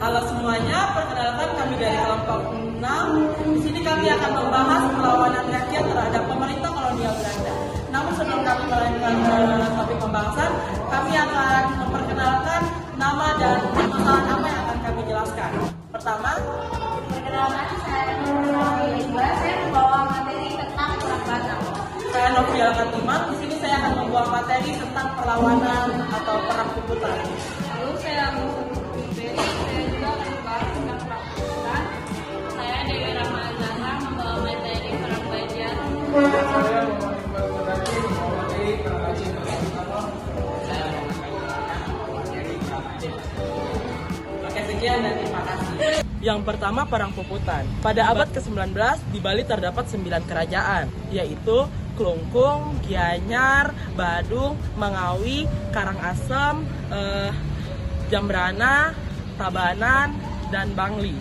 Halo semuanya, perkenalkan kami dari kelompok 6. Di sini kami akan membahas perlawanan rakyat terhadap pemerintah kolonial Belanda. Namun sebelum kami melanjutkan topik pembahasan, kami akan memperkenalkan nama dan permasalahan apa yang akan kami jelaskan. Pertama, Perkenalkan, saya membawa materi tentang perang Batak. saya Novia Katimah. Di sini saya akan membawa materi tentang perlawanan atau perang puputan. Lalu saya juga akan membahas tentang perang Puputan. Saya Dewi Rahma Zahra membawa materi perang Banjar. Saya Muhammad Iqbal membawa materi perang Aceh. Oke, sekian dan terima kasih. Yang pertama, perang puputan. Pada abad ke-19 di Bali terdapat 9 kerajaan, yaitu Klungkung, Gianyar, Badung, Mangawi, Karangasem, Jambrana, Tabanan, dan Bangli,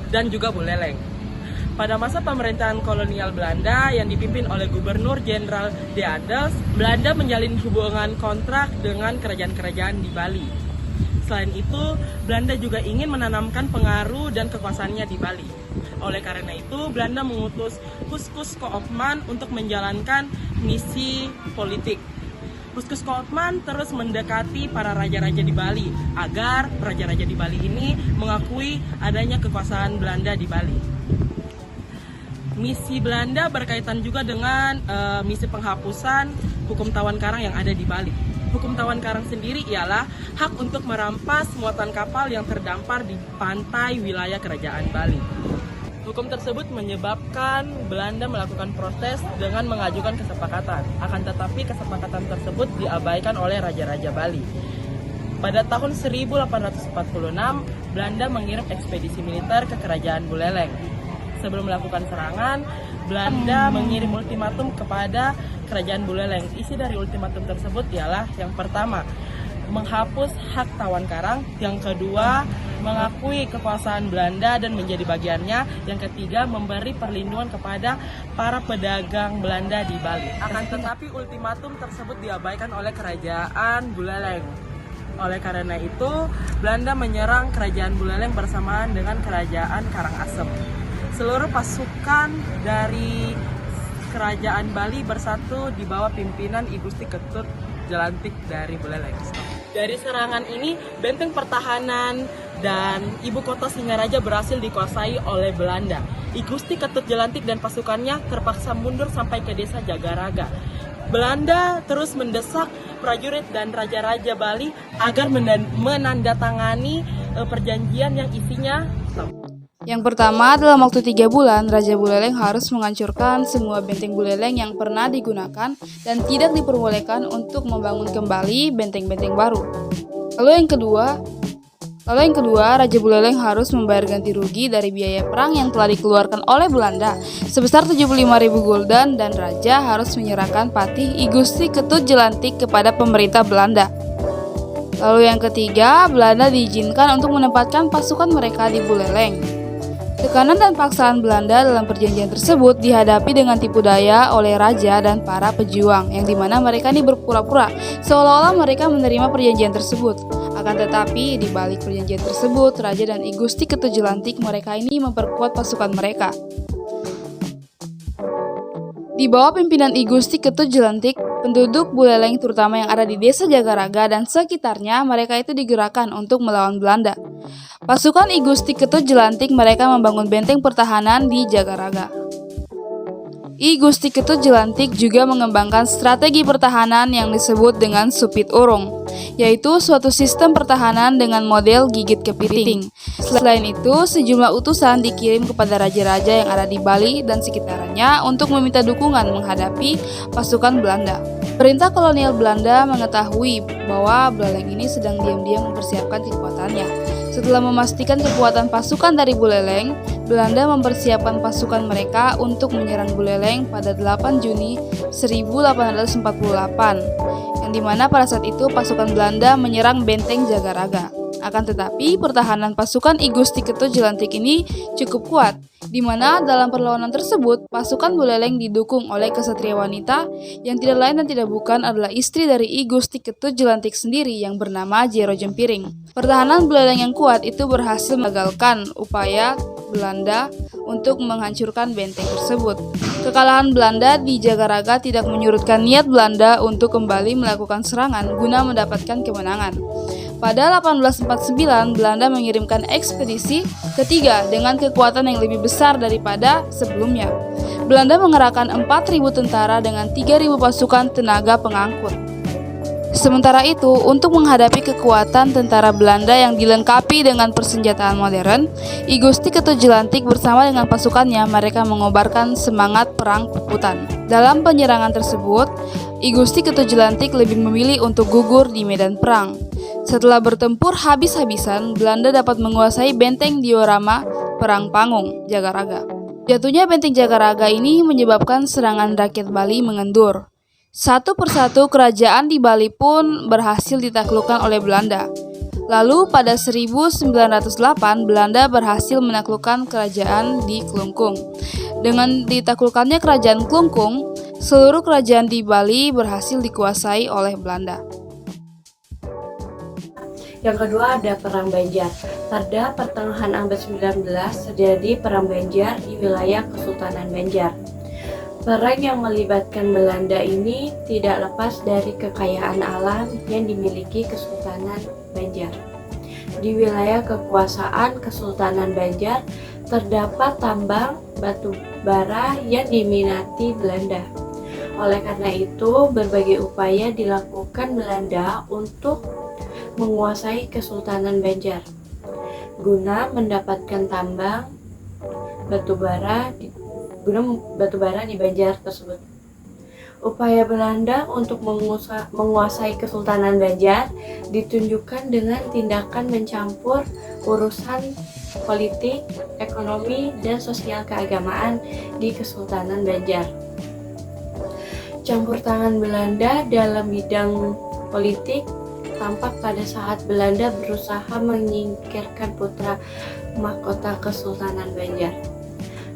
dan juga Buleleng. Pada masa pemerintahan kolonial Belanda yang dipimpin oleh Gubernur Jenderal De Adels, Belanda menjalin hubungan kontrak dengan kerajaan-kerajaan di Bali. Selain itu, Belanda juga ingin menanamkan pengaruh dan kekuasaannya di Bali. Oleh karena itu, Belanda mengutus Kuskus Koopman untuk menjalankan misi politik. Kuskus Koopman terus mendekati para raja-raja di Bali agar raja-raja di Bali ini mengakui adanya kekuasaan Belanda di Bali. Misi Belanda berkaitan juga dengan misi penghapusan hukum tawan karang yang ada di Bali. Hukum tawan karang sendiri ialah hak untuk merampas muatan kapal yang terdampar di pantai wilayah kerajaan Bali. Hukum tersebut menyebabkan Belanda melakukan protes dengan mengajukan kesepakatan. Akan tetapi kesepakatan tersebut diabaikan oleh raja-raja Bali. Pada tahun 1846, Belanda mengirim ekspedisi militer ke kerajaan Buleleng. Sebelum melakukan serangan, Belanda mengirim ultimatum kepada kerajaan Buleleng. Isi dari ultimatum tersebut ialah yang pertama, menghapus hak tawan karang, yang kedua, mengakui kekuasaan Belanda dan menjadi bagiannya, yang ketiga, memberi perlindungan kepada para pedagang Belanda di Bali. Akan tetapi ultimatum tersebut diabaikan oleh kerajaan Buleleng. Oleh karena itu, Belanda menyerang kerajaan Buleleng bersamaan dengan kerajaan Karangasem. Seluruh pasukan dari kerajaan Bali bersatu di bawah pimpinan I Gusti Ketut Jelantik dari Buleleng. Dari serangan ini, benteng pertahanan dan ibu kota Singaraja berhasil dikuasai oleh Belanda. I Gusti Ketut Jelantik dan pasukannya terpaksa mundur sampai ke desa Jagaraga. Belanda terus mendesak prajurit dan raja-raja Bali agar menandatangani perjanjian yang isinya Yang pertama, dalam waktu 3 bulan, Raja Buleleng harus menghancurkan semua benteng Buleleng yang pernah digunakan dan tidak diperbolehkan untuk membangun kembali benteng-benteng baru. Lalu yang kedua, Raja Buleleng harus membayar ganti rugi dari biaya perang yang telah dikeluarkan oleh Belanda sebesar 75.000 gulden dan Raja harus menyerahkan patih I Gusti Ketut Jelantik kepada pemerintah Belanda. Lalu yang ketiga, Belanda diizinkan untuk menempatkan pasukan mereka di Buleleng. Tekanan dan paksaan Belanda dalam perjanjian tersebut dihadapi dengan tipu daya oleh raja dan para pejuang, yang dimana mereka ini berpura-pura seolah-olah mereka menerima perjanjian tersebut. Akan tetapi di balik perjanjian tersebut, raja dan I Gusti Ketut Jelantik mereka ini memperkuat pasukan mereka. Di bawah pimpinan I Gusti Ketut Jelantik, penduduk Buleleng terutama yang ada di desa Jagaraga dan sekitarnya, mereka itu digerakkan untuk melawan Belanda. Pasukan I Gusti Ketut Jelantik mereka membangun benteng pertahanan di Jagaraga. I Gusti Ketut Jelantik juga mengembangkan strategi pertahanan yang disebut dengan Supit Urung, yaitu suatu sistem pertahanan dengan model gigit kepiting. Selain itu, sejumlah utusan dikirim kepada raja-raja yang ada di Bali dan sekitarnya untuk meminta dukungan menghadapi pasukan Belanda. Perintah kolonial Belanda mengetahui bahwa Buleleng ini sedang diam-diam mempersiapkan kekuatannya. Setelah memastikan kekuatan pasukan dari Buleleng, Belanda mempersiapkan pasukan mereka untuk menyerang Buleleng pada 8 Juni 1848, yang dimana pada saat itu pasukan Belanda menyerang benteng Jagaraga. Akan tetapi, pertahanan pasukan I Gusti Ketutjelantik ini cukup kuat, di mana dalam perlawanan tersebut, pasukan Buleleng didukung oleh kesatria wanita yang tidak lain dan tidak bukan adalah istri dari I Gusti Ketutjelantik sendiri yang bernama Jero Jempiring. Pertahanan Buleleng yang kuat itu berhasil menggagalkan upaya Belanda untuk menghancurkan benteng tersebut. Kekalahan Belanda di Jagaraga tidak menyurutkan niat Belanda untuk kembali melakukan serangan guna mendapatkan kemenangan. Pada 1849, Belanda mengirimkan ekspedisi ketiga dengan kekuatan yang lebih besar daripada sebelumnya. Belanda mengerahkan 4.000 tentara dengan 3.000 pasukan tenaga pengangkut. Sementara itu, untuk menghadapi kekuatan tentara Belanda yang dilengkapi dengan persenjataan modern, I Gusti Ketutjelantik bersama dengan pasukannya mereka mengobarkan semangat perang puputan. Dalam penyerangan tersebut, I Gusti Ketutjelantik lebih memilih untuk gugur di medan perang. Setelah bertempur habis-habisan, Belanda dapat menguasai benteng diorama Perang Panggung, Jagaraga. Jatuhnya benteng Jagaraga ini menyebabkan serangan rakyat Bali mengendur. Satu persatu kerajaan di Bali pun berhasil ditaklukkan oleh Belanda. Lalu pada 1908 Belanda berhasil menaklukkan kerajaan di Klungkung. Dengan ditaklukkannya kerajaan Klungkung, seluruh kerajaan di Bali berhasil dikuasai oleh Belanda. Yang kedua ada Perang Banjar. Pada pertengahan abad 19 terjadi Perang Banjar di wilayah Kesultanan Banjar. Perang yang melibatkan Belanda ini tidak lepas dari kekayaan alam yang dimiliki Kesultanan Banjar. Di wilayah kekuasaan Kesultanan Banjar terdapat tambang batu bara yang diminati Belanda. Oleh karena itu, berbagai upaya dilakukan Belanda untuk menguasai Kesultanan Banjar guna mendapatkan tambang batu bara di Banjar tersebut. Upaya Belanda untuk menguasai Kesultanan Banjar ditunjukkan dengan tindakan mencampur urusan politik, ekonomi, dan sosial keagamaan di Kesultanan Banjar. Campur tangan Belanda dalam bidang politik tampak pada saat Belanda berusaha menyingkirkan putra mahkota Kesultanan Banjar,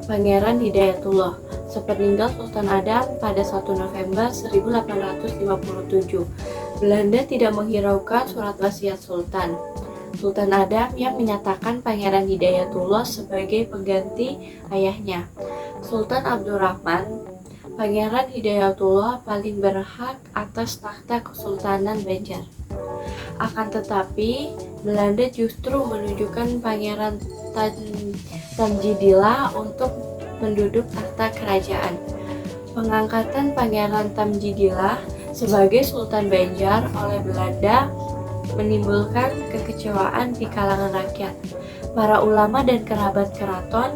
Pangeran Hidayatullah, sepeninggal Sultan Adam pada 1 November 1857. Belanda tidak menghiraukan surat wasiat Sultan Adam yang menyatakan Pangeran Hidayatullah sebagai pengganti ayahnya, Sultan Abdurrahman. Pangeran Hidayatullah paling berhak atas takhta Kesultanan Banjar. Akan tetapi, Belanda justru menunjukkan Pangeran Tamjidillah untuk menduduk takhta kerajaan. Pengangkatan Pangeran Tamjidillah sebagai Sultan Banjar oleh Belanda menimbulkan kekecewaan di kalangan rakyat, para ulama dan kerabat keraton.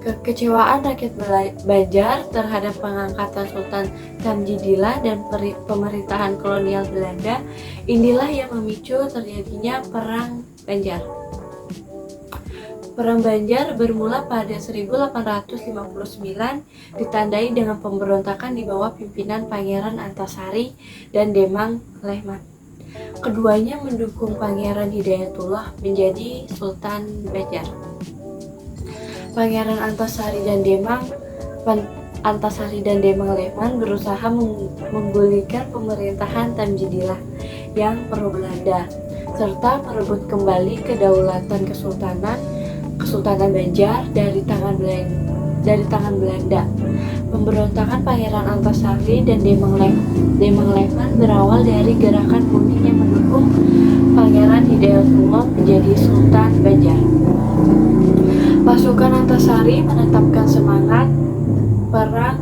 Kekecewaan rakyat Banjar terhadap pengangkatan Sultan Tamjidillah dan pemerintahan kolonial Belanda inilah yang memicu terjadinya Perang Banjar. Perang Banjar bermula pada 1859 ditandai dengan pemberontakan di bawah pimpinan Pangeran Antasari dan Demang Lehman. Keduanya mendukung Pangeran Hidayatullah menjadi Sultan Banjar. Pangeran Antasari dan Demang Lehman berusaha menggulingkan pemerintahan Tamjidillah yang pro-Belanda serta merebut kembali kedaulatan Kesultanan Banjar dari tangan Belanda. Pemberontakan Pangeran Antasari dan Demang Lehman berawal dari gerakan kuning yang mendukung Pangeran Hidayatullah menjadi Sultan Banjar. Pasukan Antasari menetapkan semangat perang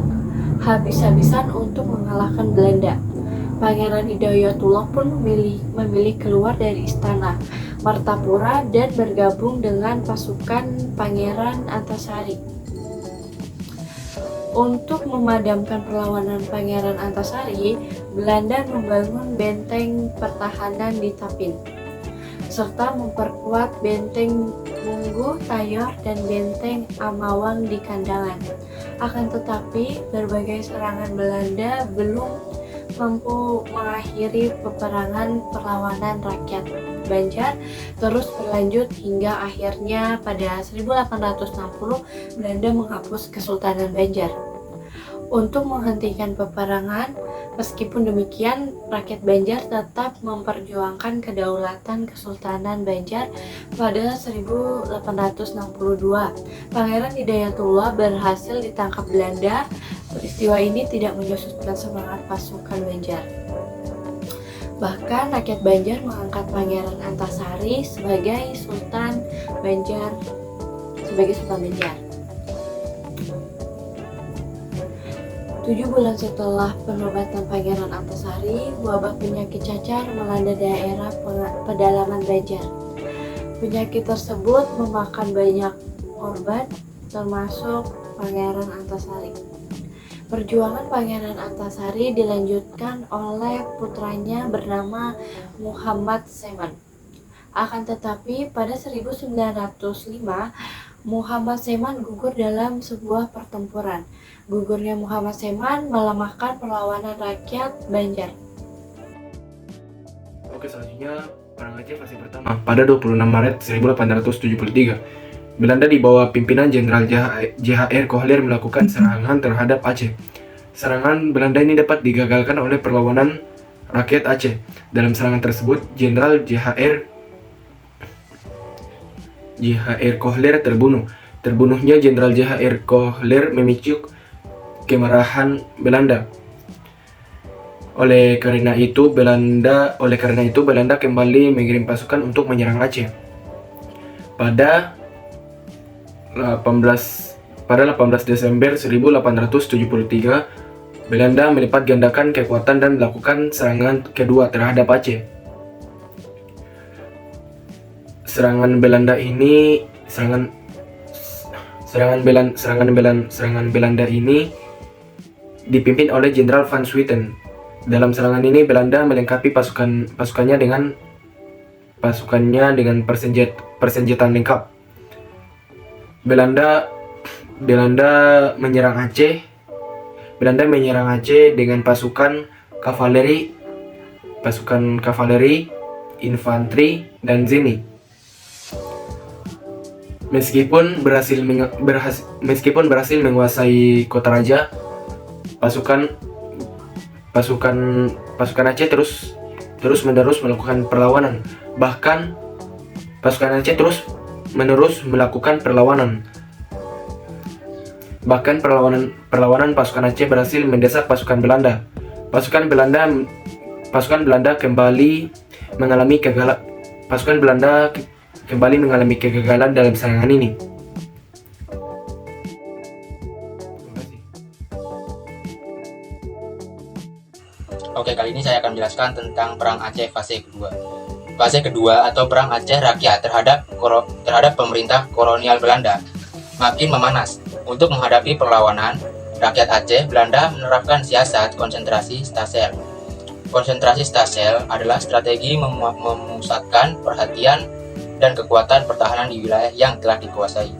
habis-habisan untuk mengalahkan Belanda. Pangeran Hidayatullah pun memilih keluar dari istana Martapura dan bergabung dengan pasukan Pangeran Antasari. Untuk memadamkan perlawanan Pangeran Antasari, Belanda membangun benteng pertahanan di Tapin, serta memperkuat benteng Munggu, Tayor, dan benteng Amawang di Kandangan. Akan tetapi, berbagai serangan Belanda belum mampu mengakhiri peperangan perlawanan rakyat. Banjar terus berlanjut hingga akhirnya pada 1860 Belanda menghapus Kesultanan Banjar. Untuk menghentikan peperangan, meskipun demikian, rakyat Banjar tetap memperjuangkan kedaulatan Kesultanan Banjar. Pada 1862, Pangeran Hidayatullah berhasil ditangkap Belanda. Peristiwa ini tidak menyusutkan semangat pasukan Banjar. Bahkan rakyat Banjar mengangkat Pangeran Antasari sebagai Sultan Banjar. 7 bulan setelah penobatan Pangeran Antasari, wabah penyakit cacar melanda daerah pedalaman Banjar. Penyakit tersebut memakan banyak korban, termasuk Pangeran Antasari. Perjuangan Pangeran Antasari dilanjutkan oleh putranya bernama Muhammad Seman. Akan tetapi pada 1905, Muhammad Seman gugur dalam sebuah pertempuran. Gugurnya Muhammad Seman melemahkan perlawanan rakyat Banjar. Oke, selanjutnya Perang Aceh fase pertama. Pada 26 Maret 1873, Belanda di bawah pimpinan Jenderal JHR Kohler melakukan serangan terhadap Aceh. Serangan Belanda ini dapat digagalkan oleh perlawanan rakyat Aceh. Dalam serangan tersebut, Jenderal JHR Kohler terbunuh. Terbunuhnya Jenderal JHR Kohler memicu kemarahan Belanda. Oleh karena itu Belanda kembali mengirim pasukan untuk menyerang Aceh. Pada 18 Desember 1873, Belanda melipat gandakan kekuatan dan melakukan serangan kedua terhadap Aceh. Serangan Belanda ini dipimpin oleh Jenderal Van Swieten. Dalam serangan ini Belanda melengkapi pasukannya dengan persenjataan lengkap. Belanda menyerang Aceh dengan pasukan kavaleri, infanteri, dan zeni. Meskipun berhasil menguasai kota raja, pasukan Aceh terus-menerus melakukan perlawanan. Bahkan pasukan Aceh terus-menerus melakukan perlawanan. Bahkan perlawanan pasukan Aceh berhasil mendesak pasukan Belanda. Pasukan Belanda kembali mengalami kegagalan dalam serangan ini. Oke, kali ini saya akan menjelaskan tentang Perang Aceh fase kedua. Fase kedua atau Perang Aceh Rakyat terhadap pemerintah kolonial Belanda makin memanas. Untuk menghadapi perlawanan rakyat Aceh, Belanda menerapkan siasat konsentrasi Stasel. Konsentrasi Stasel adalah strategi memusatkan perhatian dan kekuatan pertahanan di wilayah yang telah dikuasai.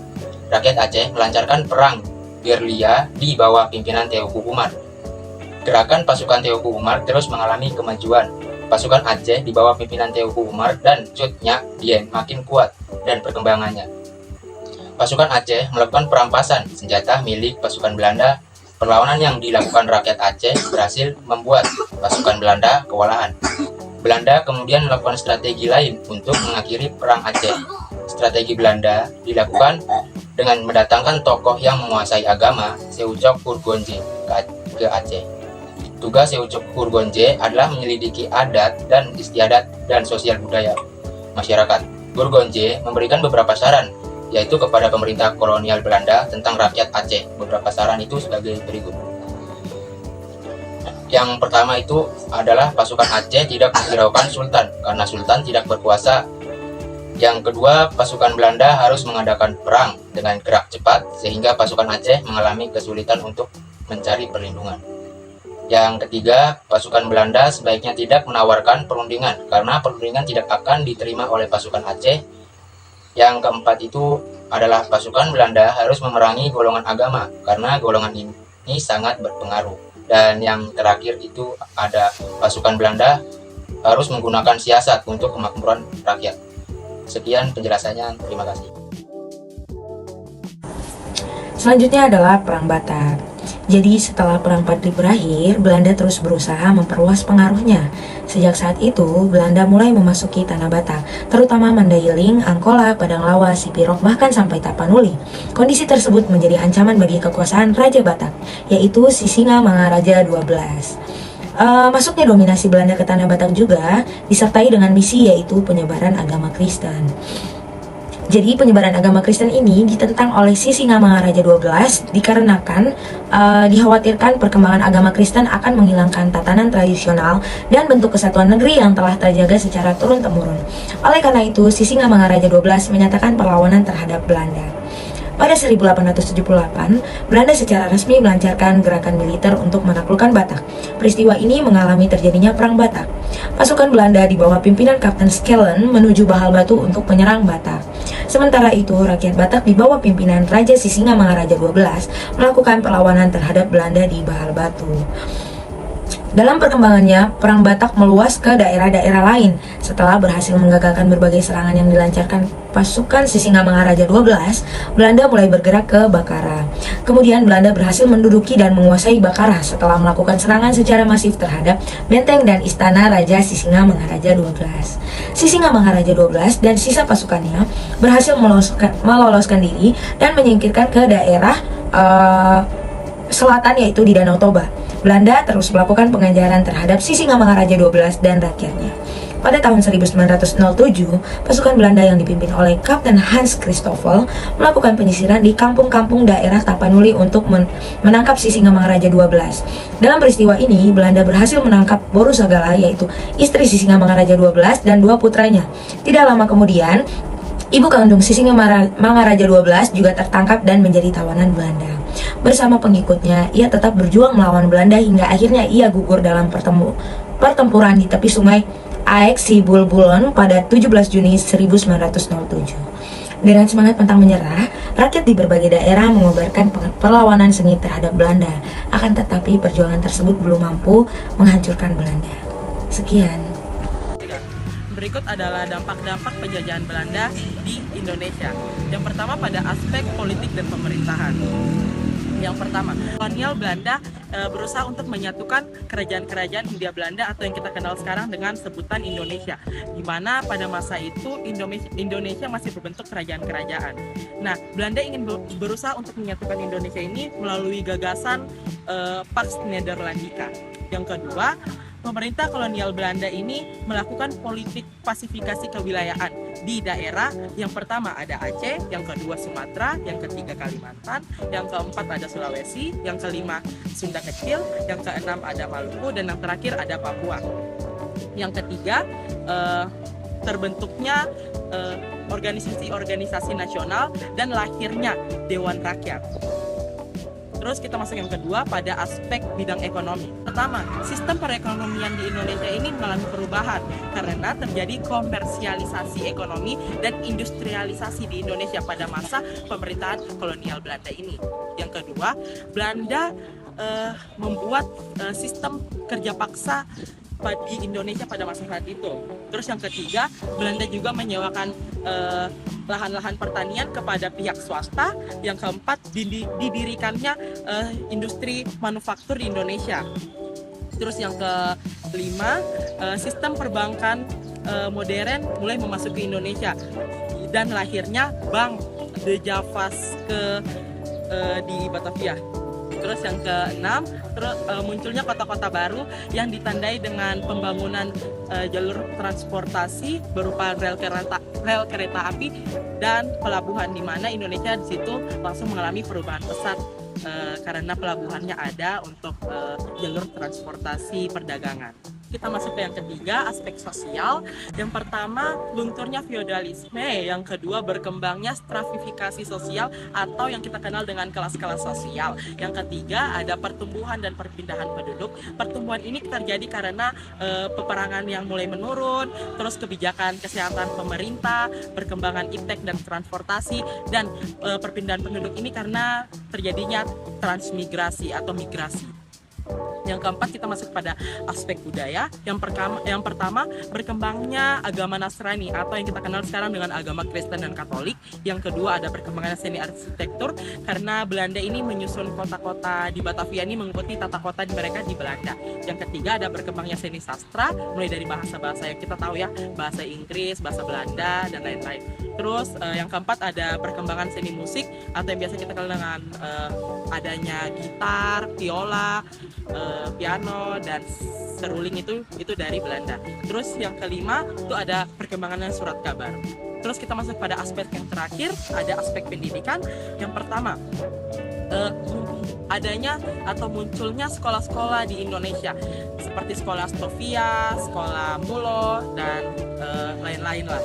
Rakyat Aceh melancarkan perang gerilya di bawah pimpinan Teuku Umar. Gerakan pasukan Teuku Umar terus mengalami kemajuan. Pasukan Aceh di bawah pimpinan Teuku Umar dan Cut Nyak Dien makin kuat dan perkembangannya. Pasukan Aceh melakukan perampasan senjata milik pasukan Belanda. Perlawanan yang dilakukan rakyat Aceh berhasil membuat pasukan Belanda kewalahan. Belanda kemudian melakukan strategi lain untuk mengakhiri Perang Aceh. Strategi Belanda dilakukan dengan mendatangkan tokoh yang menguasai agama, Seucok Hurgonje, ke Aceh. Tugas Seucok Hurgonje adalah menyelidiki adat dan istiadat dan sosial budaya masyarakat. Hurgonje memberikan beberapa saran, yaitu kepada pemerintah kolonial Belanda tentang rakyat Aceh. Beberapa saran itu sebagai berikut. Yang pertama itu adalah pasukan Aceh tidak menghiraukan Sultan karena Sultan tidak berkuasa. Yang kedua, pasukan Belanda harus mengadakan perang dengan gerak cepat sehingga pasukan Aceh mengalami kesulitan untuk mencari perlindungan. Yang ketiga, pasukan Belanda sebaiknya tidak menawarkan perundingan karena perundingan tidak akan diterima oleh pasukan Aceh. Yang keempat itu adalah pasukan Belanda harus memerangi golongan agama karena golongan ini sangat berpengaruh. Dan yang terakhir itu ada pasukan Belanda harus menggunakan siasat untuk kemakmuran rakyat. Sekian penjelasannya, terima kasih. Selanjutnya adalah Perang Batak. Jadi setelah Perang Padri berakhir, Belanda terus berusaha memperluas pengaruhnya. Sejak saat itu, Belanda mulai memasuki tanah Batak, terutama Mandailing, Angkola, Padang Lawas, Sipirok, bahkan sampai Tapanuli. Kondisi tersebut menjadi ancaman bagi kekuasaan Raja Batak, yaitu Sisingamangaraja XII. Masuknya dominasi Belanda ke tanah Batak juga disertai dengan misi, yaitu penyebaran agama Kristen. Jadi penyebaran agama Kristen ini ditentang oleh Sisingamangaraja XII dikarenakan dikhawatirkan perkembangan agama Kristen akan menghilangkan tatanan tradisional dan bentuk kesatuan negeri yang telah terjaga secara turun-temurun. Oleh karena itu, Sisingamangaraja XII menyatakan perlawanan terhadap Belanda. Pada 1878, Belanda secara resmi melancarkan gerakan militer untuk menaklukkan Batak. Peristiwa ini mengalami terjadinya Perang Batak. Pasukan Belanda di bawah pimpinan Kapten Schellen menuju Bahal Batu untuk menyerang Batak. Sementara itu, rakyat Batak di bawah pimpinan Raja Sisingamangaraja XII melakukan perlawanan terhadap Belanda di Bahal Batu. Dalam perkembangannya, Perang Batak meluas ke daerah-daerah lain. Setelah berhasil menggagalkan berbagai serangan yang dilancarkan pasukan Sisingamangaraja XII, Belanda mulai bergerak ke Bakara. Kemudian Belanda berhasil menduduki dan menguasai Bakara setelah melakukan serangan secara masif terhadap benteng dan istana Raja Sisingamangaraja XII. Sisingamangaraja XII dan sisa pasukannya berhasil meloloskan diri dan menyingkirkan ke daerah selatan, yaitu di Danau Toba. Belanda terus melakukan pengejaran terhadap Sisingamangaraja XII dan rakyatnya. Pada tahun 1907, pasukan Belanda yang dipimpin oleh Kapten Hans Christoffel melakukan penyisiran di kampung-kampung daerah Tapanuli untuk menangkap Sisingamangaraja XII. Dalam peristiwa ini, Belanda berhasil menangkap Boru Sagala, yaitu istri Sisingamangaraja XII dan dua putranya. Tidak lama kemudian, ibu kandung Sisingamangaraja XII juga tertangkap dan menjadi tawanan Belanda. Bersama pengikutnya, ia tetap berjuang melawan Belanda hingga akhirnya ia gugur dalam pertempuran di tepi sungai Aek Sibulbulon pada 17 Juni 1907. Dengan semangat pantang menyerah, rakyat di berbagai daerah mengobarkan perlawanan sengit terhadap Belanda. Akan tetapi perjuangan tersebut belum mampu menghancurkan Belanda. Sekian. Berikut adalah dampak-dampak penjajahan Belanda di Indonesia. Yang pertama pada aspek politik dan pemerintahan. Yang pertama, kolonial Belanda berusaha untuk menyatukan kerajaan-kerajaan Hindia Belanda atau yang kita kenal sekarang dengan sebutan Indonesia, di mana pada masa itu Indonesia masih berbentuk kerajaan-kerajaan. Nah, Belanda ingin berusaha untuk menyatukan Indonesia ini melalui gagasan Pax Nederlandica. Yang kedua, pemerintah kolonial Belanda ini melakukan politik pasifikasi kewilayahan di daerah. Yang pertama ada Aceh, yang kedua Sumatera, yang ketiga Kalimantan, yang keempat ada Sulawesi, yang kelima Sunda Kecil, yang keenam ada Maluku, dan yang terakhir ada Papua. Yang ketiga, terbentuknya organisasi-organisasi nasional dan lahirnya Dewan Rakyat. Terus kita masuk yang kedua pada aspek bidang ekonomi. Pertama, sistem perekonomian di Indonesia ini mengalami perubahan karena terjadi komersialisasi ekonomi dan industrialisasi di Indonesia pada masa pemerintahan kolonial Belanda ini. Yang kedua, Belanda membuat sistem kerja paksa di Indonesia pada masa saat itu. Terus yang ketiga, Belanda juga menyewakan lahan-lahan pertanian kepada pihak swasta. Yang keempat, didirikannya industri manufaktur di Indonesia. Terus yang kelima, sistem perbankan modern mulai memasuki Indonesia dan lahirnya Bank De Javaske di Batavia. Terus yang keenam, munculnya kota-kota baru yang ditandai dengan pembangunan jalur transportasi berupa rel kereta api dan pelabuhan, di mana Indonesia di situ langsung mengalami perubahan pesat karena pelabuhannya ada untuk jalur transportasi perdagangan. Kita masuk ke yang ketiga, aspek sosial. Yang pertama, lunturnya feodalisme. Yang kedua, berkembangnya stratifikasi sosial atau yang kita kenal dengan kelas-kelas sosial. Yang ketiga, ada pertumbuhan dan perpindahan penduduk. Pertumbuhan ini terjadi karena peperangan yang mulai menurun, terus kebijakan kesehatan pemerintah, perkembangan iptek dan transportasi, dan perpindahan penduduk ini karena terjadinya transmigrasi atau migrasi. Yang keempat, kita masuk pada aspek budaya. Yang pertama, berkembangnya agama Nasrani atau yang kita kenal sekarang dengan agama Kristen dan Katolik. Yang kedua, ada perkembangan seni arsitektur karena Belanda ini menyusun kota-kota di Batavia ini mengikuti tata kota mereka di Belanda. Yang ketiga, ada berkembangnya seni sastra mulai dari bahasa-bahasa yang kita tahu ya, bahasa Inggris, bahasa Belanda dan lain-lain. Terus yang keempat, ada perkembangan seni musik atau yang biasa kita kenal dengan adanya gitar, viola, piano dan seruling itu dari Belanda. Terus yang kelima itu ada perkembangan surat kabar. Terus kita masuk pada aspek yang terakhir, ada aspek pendidikan. Yang pertama, adanya atau munculnya sekolah-sekolah di Indonesia seperti sekolah Stovia, sekolah Mulo dan lain-lain lah.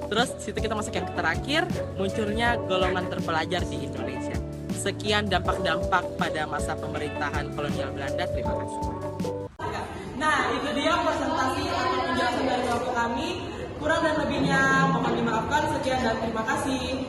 Terus situ kita masuk yang terakhir, munculnya golongan terpelajar di Indonesia. Sekian dampak-dampak pada masa pemerintahan kolonial Belanda. Terima kasih. Nah, itu dia presentasi atau penjelasan dari waktu kami. Kurang dan lebihnya mohon dimaafkan. Sekian dan terima kasih.